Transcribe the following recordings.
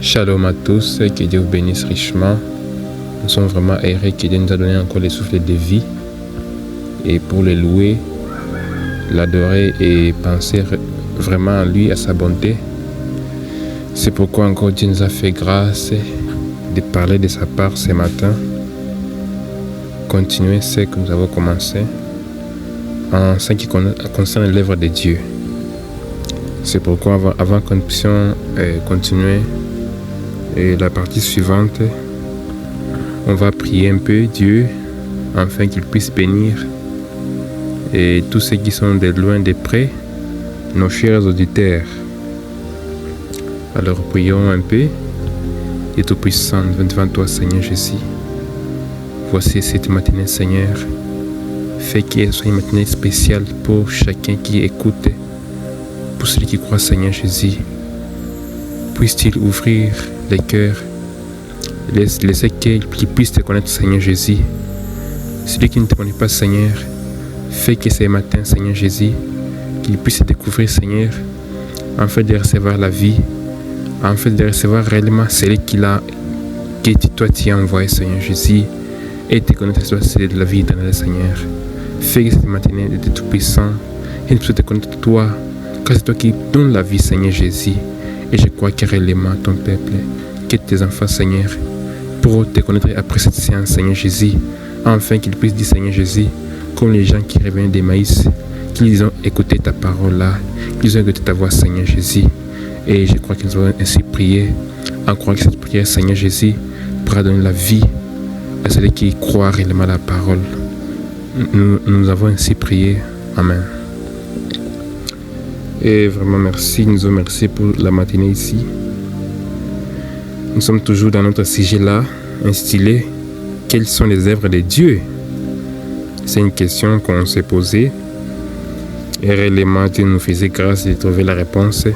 Shalom à tous, que Dieu vous bénisse richement. Nous sommes vraiment heureux que Dieu nous a donné encore le souffle de vie. Et pour le louer, l'adorer et penser vraiment à lui, à sa bonté. C'est pourquoi encore Dieu nous a fait grâce de parler de sa part ce matin. Continuer ce que nous avons commencé en ce qui concerne l'œuvre de Dieu. C'est pourquoi avant que nous puissions continuer la partie suivante, on va prier un peu Dieu afin qu'il puisse bénir et tous ceux qui sont de loin, de près, nos chers auditeurs. Alors prions un peu. Et Tout-Puissant, devant toi Seigneur Jésus, voici cette matinée Seigneur, fais qu'elle soit une matinée spéciale pour chacun qui écoute, pour celui qui croit Seigneur Jésus. Puisse-t-il ouvrir les cœurs, laisser qu'ils puissent te connaître Seigneur Jésus. Celui qui ne te connaît pas Seigneur, fais que ce matin Seigneur Jésus, qu'il puisse te découvrir Seigneur, afin de recevoir la vie, afin de recevoir réellement celui que toi tu as envoyé Seigneur Jésus, et te connaître toi c'est de la vie éternelle Seigneur. Fais que cette matinée de Tout-Puissant, et puisse te connaître toi, car c'est toi qui donnes la vie Seigneur Jésus. Et je crois que réellement ton peuple, que tes enfants Seigneur, pour te connaître après cette séance Seigneur Jésus, afin qu'ils puissent dire Seigneur Jésus, comme les gens qui reviennent d'Emmaüs, qu'ils ont écouté ta parole là, qu'ils ont écouté ta voix Seigneur Jésus. Et je crois qu'ils vont ainsi prier, en croyant que cette prière Seigneur Jésus pourra donner la vie à celui qui croit réellement à la parole. Nous avons ainsi prié. Amen. Et vraiment merci, nous vous remercions pour la matinée ici. Nous sommes toujours dans notre sujet là, intitulé « Quelles sont les œuvres de Dieu ?» C'est une question qu'on s'est posée. Et réellement, Dieu nous faisait grâce de trouver la réponse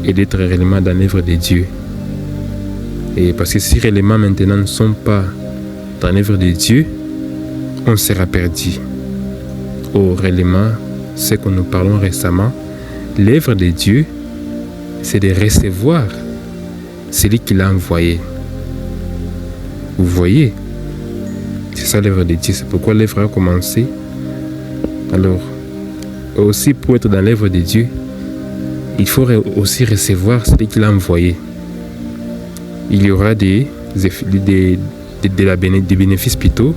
et d'être réellement dans l'œuvre de Dieu. Et parce que si réellement maintenant nous ne sommes pas dans l'œuvre de Dieu, on sera perdu. Or, réellement, ce que nous parlons récemment, l'œuvre de Dieu, c'est de recevoir celui qui l'a envoyé. Vous voyez, c'est ça l'œuvre de Dieu, c'est pourquoi l'œuvre a commencé. Alors, aussi pour être dans l'œuvre de Dieu, il faut aussi recevoir celui qui l'a envoyé. Il y aura des bénéfices plutôt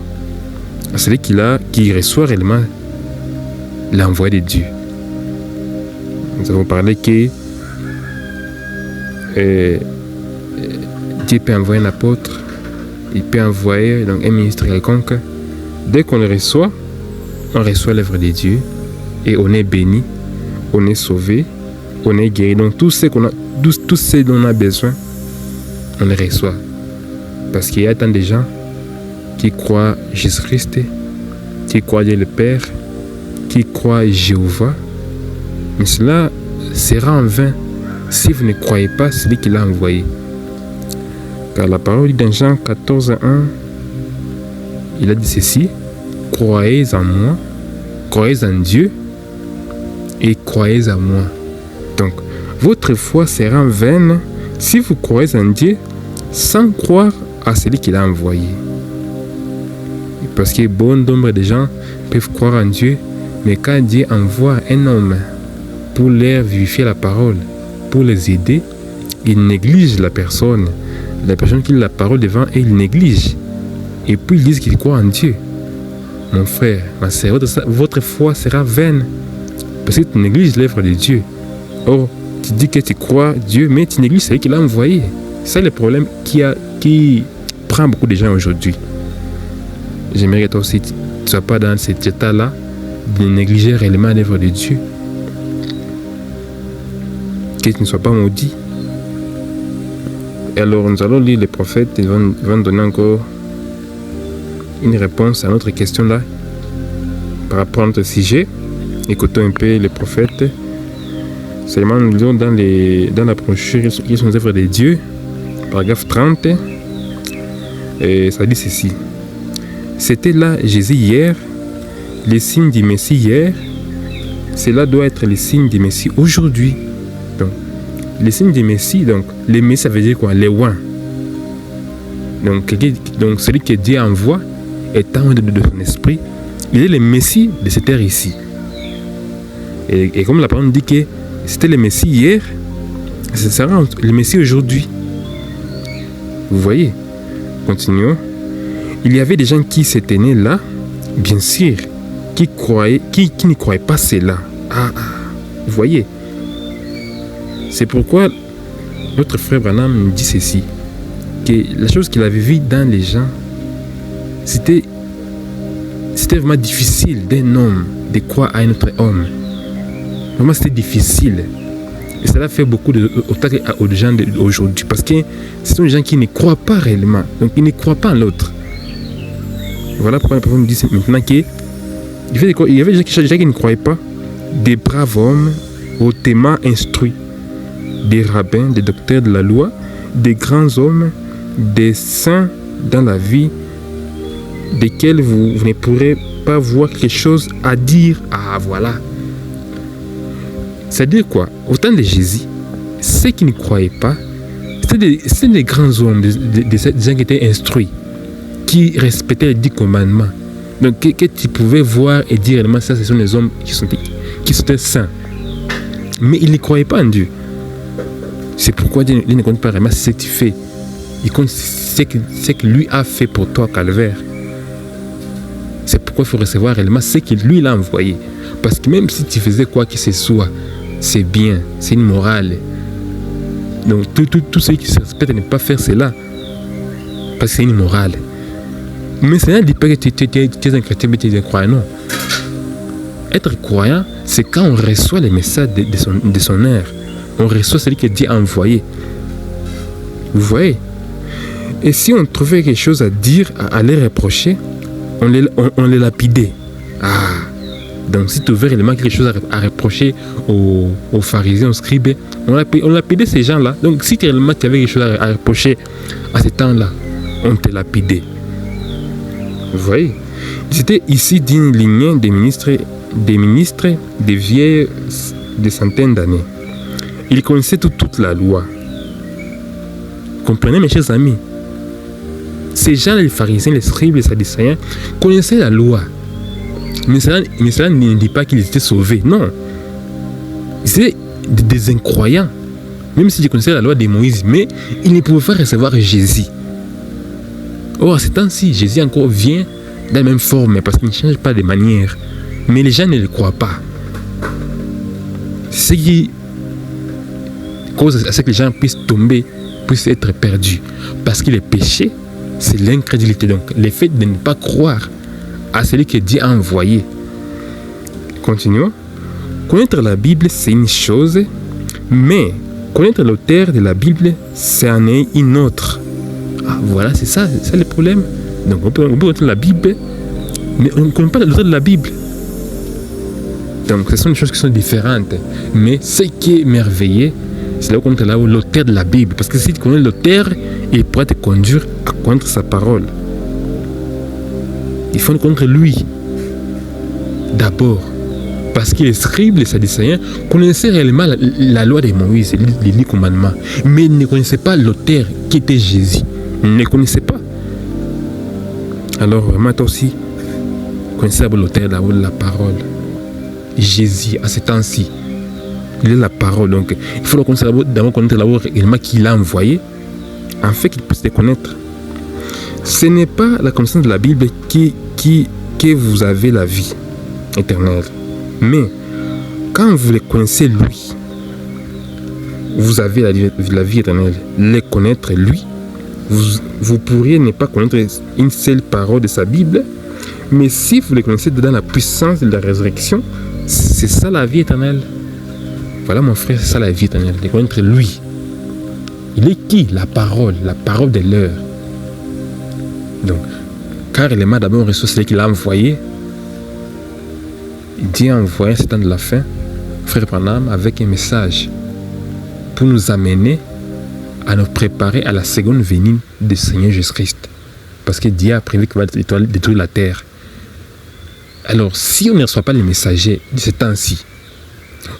à celui qui reçoit réellement l'envoyé de Dieu. Nous avons parlé que Dieu peut envoyer un apôtre, il peut envoyer donc un ministre quelconque. Dès qu'on le reçoit, on reçoit l'œuvre de Dieu et on est béni, on est sauvé, on est guéri. Donc tout ce dont on a besoin, on le reçoit. Parce qu'il y a tant de gens qui croient Jésus-Christ, qui croient Dieu le Père, qui croient Jéhovah, mais cela sera en vain si vous ne croyez pas celui qui l'a envoyé. Car la parole dit dans Jean 14:1, il a dit ceci: croyez en moi, croyez en Dieu et croyez en moi. Donc, votre foi sera en vaine si vous croyez en Dieu sans croire à celui qui l'a envoyé. Parce que bon nombre de gens peuvent croire en Dieu, mais quand Dieu envoie un homme pour leur vivifier la parole, pour les aider, il néglige la personne qui lit la parole devant et il néglige. Et puis ils disent qu'ils croient en Dieu. Mon frère, ma sœur, votre foi sera vaine parce que tu négliges l'œuvre de Dieu. Or, tu dis que tu crois Dieu, mais tu négliges celui qui l'a envoyé. C'est le problème qui prend beaucoup de gens aujourd'hui. J'aimerais que toi aussi, tu ne sois pas dans cet état-là de négliger réellement l'œuvre de Dieu. Que tu ne sois pas maudit. Et alors, nous allons lire les prophètes. Ils vont donner encore une réponse à notre question-là par rapport à notre sujet. Écoutons un peu les prophètes. Seulement, nous lisons dans la brochure qui sont les œuvres de Dieu, paragraphe 30. Et ça dit ceci: c'était là Jésus hier, les signes du Messie hier, cela doit être les signes du Messie aujourd'hui. Donc, Les signes du Messie, donc, les Messies, ça veut dire quoi? Les oins. Donc celui que Dieu envoie, étant de son esprit, il est le Messie de cette terre ici. Et comme la parole dit que c'était le Messie hier, ce sera le Messie aujourd'hui. Vous voyez? Continuons. Il y avait des gens qui s'étaient nés là, bien sûr, qui ne croyaient pas cela. Vous voyez? C'est pourquoi notre frère Branham nous dit ceci, que la chose qu'il avait vue dans les gens, c'était vraiment difficile d'un homme de croire à un autre homme. Vraiment, c'était difficile. Et cela fait beaucoup aux gens d'aujourd'hui. Parce que ce sont des gens qui ne croient pas réellement. Donc, ils ne croient pas en l'autre. Voilà pourquoi le prophète nous dit maintenant qu'il y avait des gens qui ne croyaient pas. Des braves hommes, hautement instruits. Des rabbins, des docteurs de la loi, des grands hommes, des saints dans la vie, desquels vous ne pourrez pas voir quelque chose à dire. Voilà. C'est-à-dire quoi? Au temps de Jésus, ceux qui ne croyaient pas, c'était des grands hommes, des gens qui étaient instruits, qui respectaient les 10 commandements. Donc, que tu pouvais voir et dire réellement, ça, ce sont des hommes qui sont saints. Mais ils ne croyaient pas en Dieu. C'est pourquoi Dieu ne compte pas vraiment ce que tu fais. Il compte ce que lui a fait pour toi, Calvaire. C'est pourquoi il faut recevoir réellement ce que lui l'a envoyé. Parce que même si tu faisais quoi que ce soit, c'est bien, c'est une morale. Donc tous ceux qui se respectent ne pas faire cela. Parce que c'est une morale. Mais cela ne dit pas que tu es un chrétien, mais tu es un croyant. Non. Être croyant, c'est quand on reçoit les messages de son ère. On reçoit celui que Dieu a envoyé. Vous voyez? Et si on trouvait quelque chose à dire, à les reprocher, on les lapidait. Donc si tu trouvais réellement quelque chose à reprocher aux pharisiens, aux scribes, on lapidait ces gens-là. Donc si réellement tu avais quelque chose à reprocher à ce temps-là, on te lapidait. Vous voyez? C'était ici d'une lignée des ministres des vieilles des centaines d'années. Ils connaissaient toute la loi. Comprenez, mes chers amis? Ces gens, les pharisiens, les scribes, les sadducéens, connaissaient la loi. Mais cela ne dit pas qu'ils étaient sauvés. Non. Ils étaient des incroyants. Même s'ils connaissaient la loi de Moïse, mais ils ne pouvaient pas recevoir Jésus. Or, à ce temps-ci, Jésus encore vient dans la même forme, parce qu'il ne change pas de manière. Mais les gens ne le croient pas. C'est ce qui cause à ce que les gens puissent tomber, puissent être perdus. Parce que le péché, c'est l'incrédulité. Donc, le fait de ne pas croire à celui que Dieu a envoyé. Continuons. Connaître la Bible, c'est une chose, mais connaître l'auteur de la Bible, c'est en est une autre. Voilà, c'est ça le problème. Donc, on peut connaître la Bible, mais on ne connaît pas l'auteur de la Bible. Donc, ce sont des choses qui sont différentes. Mais ce qui est merveilleux, c'est là où on connaît l'auteur de la Bible. Parce que si tu connais l'auteur, il pourra te conduire à connaître sa parole. Il faut connaître lui. D'abord. Parce que les scribes, les sadducéens connaissaient réellement la loi de Moïse, les 10 commandements. Mais ils ne connaissaient pas l'auteur qui était Jésus. Ils ne le connaissaient pas. Alors, vraiment, toi aussi, connaissez l'auteur de la parole. Jésus, à ce temps-ci, il est la parole. Donc, il faut d'abord connaître l'élément qu'il a envoyé, afin qu'il puisse te connaître. Ce n'est pas la connaissance de la Bible que vous avez la vie éternelle. Mais, quand vous le connaissez lui, vous avez la vie éternelle. Le connaître lui, vous pourriez ne pas connaître une seule parole de sa Bible, mais si vous le connaissez dans la puissance de la résurrection, c'est ça la vie éternelle. Voilà mon frère, c'est ça la vie éternelle, de connaître lui. Il est qui? La parole de l'heure. Donc, car il m'a d'abord reçu celui qu'il a envoyé, Dieu a envoyé ce temps de la fin, frère Branham, avec un message pour nous amener à nous préparer à la seconde venue du Seigneur Jésus-Christ. Parce que Dieu a prévu qu'il va détruire la terre. Alors, si on ne reçoit pas les messagers de ce temps-ci,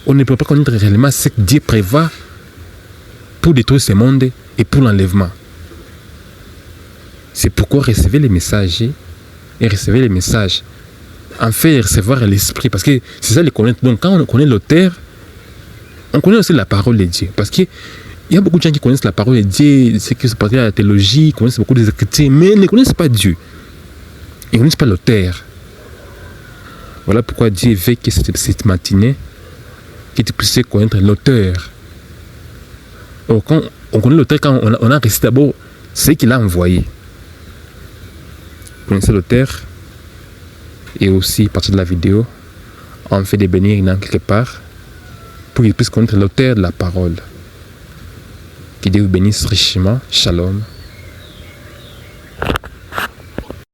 on ne peut pas connaître réellement ce que Dieu prévoit pour détruire ce monde et pour l'enlèvement. C'est pourquoi recevez les messages et recevez les messages. En fait, recevoir l'esprit, parce que c'est ça le connaître. Donc quand on connaît l'auteur, on connaît aussi la parole de Dieu. Parce qu'il y a beaucoup de gens qui connaissent la parole de Dieu, ceux qui se pratiquent la théologie, connaissent beaucoup des Écritures, mais ne connaissent pas Dieu. Ils ne connaissent pas l'auteur. Voilà pourquoi Dieu veut que cette matinée, que tu puisses connaître l'auteur. Or, quand on connaît l'auteur, quand on a récité d'abord ce qu'il a envoyé. Vous connaissez l'auteur. Et aussi, à partir de la vidéo, on fait des bénir dans quelque part pour qu'il puisse connaître l'auteur de la parole. Que Dieu vous bénisse richement. Shalom.